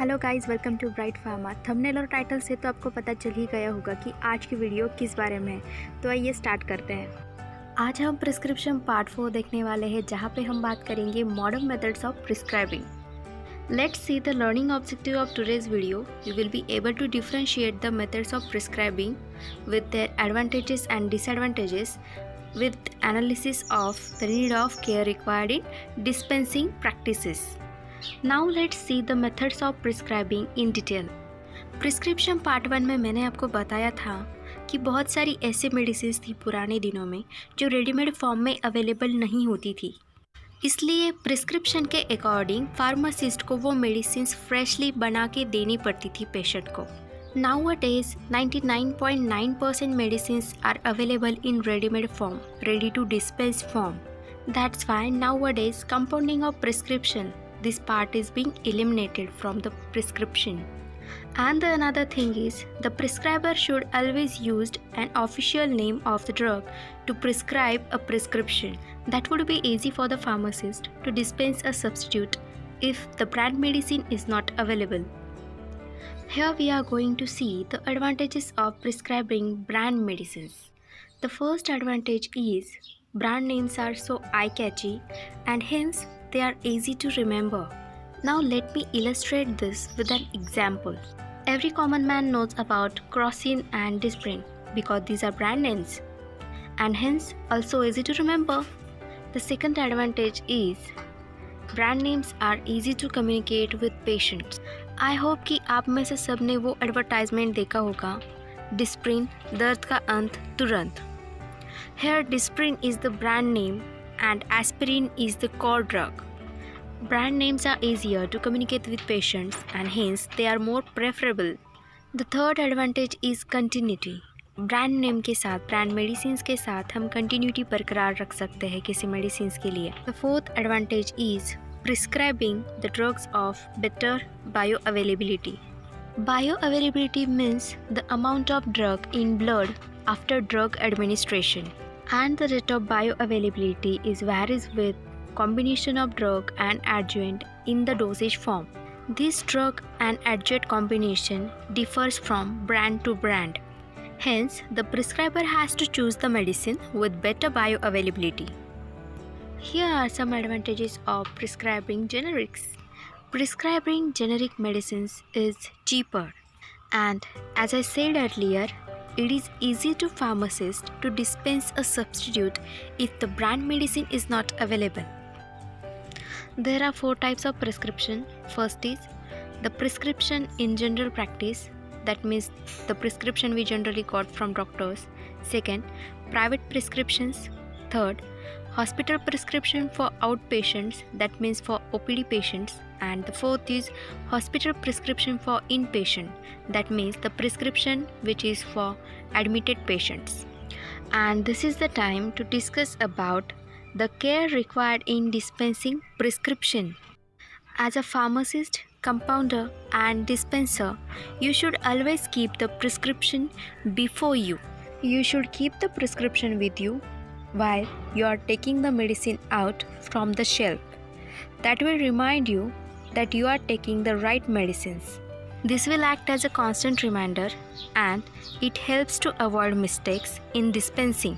Hello guys, welcome to Bright Pharma. Thumbnail और title से तो आपको पता चल ही गया होगा कि आज की वीडियो किस बारे में है। तो आइए स्टार्ट करते हैं। आज हम प्रिस्क्रिप्शन पार्ट 4 देखने वाले हैं, जहां पे हम बात करेंगे modern methods of prescribing. Let's see the learning objective of today's video. You will be able to differentiate the methods of prescribing with their advantages and disadvantages with analysis of the need of care required in dispensing practices. Now let's see the methods of prescribing in detail. Prescription part 1 में मैंने आपको बताया था कि बहुत सारी ऐसे medicine थी पुराने दिनों में जो रेडीमेड फॉर्म में अवेलेबल नहीं होती थी। इसलिए प्रिस्क्रिप्शन के अकॉर्डिंग फार्मासिस्ट को वो मेडिसिन फ्रेशली बना के देनी पड़ती थी पेशेंट को। Nowadays, 99.9% medicines are available in ready-made form, ready-to-dispense form. That's why nowadays compounding of prescription, this part is being eliminated from the prescription. And the another thing is, the prescriber should always use an official name of the drug to prescribe a prescription. That would be easy for the pharmacist to dispense a substitute if the brand medicine is not available. Here we are going to see the advantages of prescribing brand medicines. The first advantage is brand names are so eye-catchy and hence they are easy to remember. Now let me illustrate this with an example. Every common man knows about Crocin and Disprin because these are brand names and hence also easy to remember. The second advantage is brand names are easy to communicate with patients. I hope कि आप में से सब ने वो advertisement देखा होगा, Disprin दर्द का अंत तुरंत। Here Disprin is the brand name and aspirin is the core drug. Brand names are easier to communicate with patients and hence they are more preferable. The third advantage is continuity. Brand name के साथ, brand medicine के साथ हम continuity बरकरार रख सकते हैं किसी मेडिसिन के लिए. The fourth advantage is prescribing the drugs of better bioavailability. Bioavailability means the amount of drug in blood after drug administration, and the rate of bioavailability is varies with combination of drug and adjuvant in the dosage form. This drug and adjuvant combination differs from brand to brand. Hence, the prescriber has to choose the medicine with better bioavailability. Here are some advantages of prescribing generics. Prescribing generic medicines is cheaper, and as I said earlier, it is easy to pharmacist to dispense a substitute if the brand medicine is not available. There are 4 types of prescription. First is the prescription in general practice, that means the prescription we generally got from doctors. Second, private prescriptions. Third, hospital prescription for outpatients, that means for OPD patients. And the fourth is hospital prescription for inpatient, that means the prescription which is for admitted patients. And this is the time to discuss about the care required in dispensing prescription. As a pharmacist, compounder and dispenser, you should always keep the prescription before you. You should keep the prescription with you while you are taking the medicine out from the shelf. That will remind you that you are taking the right medicines. This will act as a constant reminder and it helps to avoid mistakes in dispensing.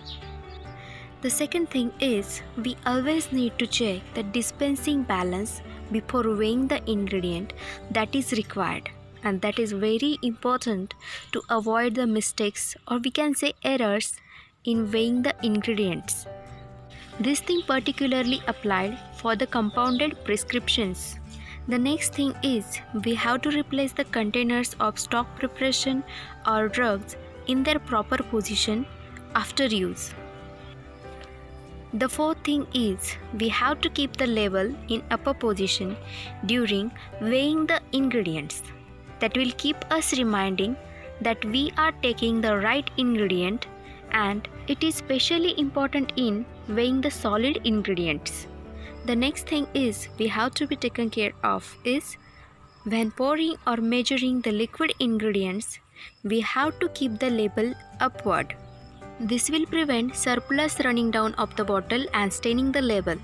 The second thing is we always need to check the dispensing balance before weighing the ingredient that is required, and that is very important to avoid the mistakes, or we can say errors, in weighing the ingredients. This thing particularly applied for the compounded prescriptions. The next thing is we have to replace the containers of stock preparation or drugs in their proper position after use. The fourth thing is we have to keep the label in upper position during weighing the ingredients. That will keep us reminding that we are taking the right ingredient, and it is especially important in weighing the solid ingredients. The next thing is we have to be taken care of is when pouring or measuring the liquid ingredients, we have to keep the label upward. This will prevent surplus running down of the bottle and staining the label.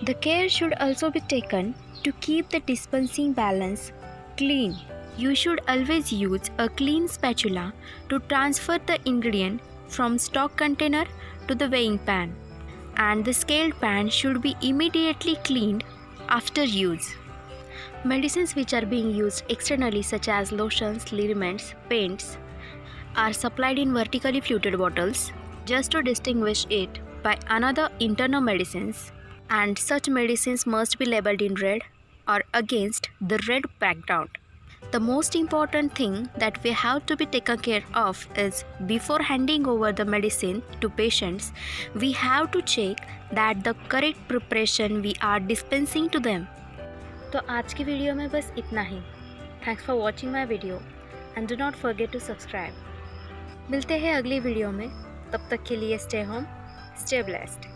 The care should also be taken to keep the dispensing balance Clean. You should always use a clean spatula to transfer the ingredient from stock container to the weighing pan, and the scaled pan should be immediately cleaned after use. Medicines which are being used externally, such as lotions, liniments, paints, are supplied in vertically fluted bottles just to distinguish it by another internal medicines, and such medicines must be labeled in red or against the red background. The most important thing that we have to be taken care of is before handing over the medicine to patients, we have to check that the correct preparation we are dispensing to them. तो आज की video में बस इतना ही. Thanks for watching my video and do not forget to subscribe. मिलते हैं अगली वीडियो में. तब तक के लिए स्टे होम, स्टे ब्लेस्ड.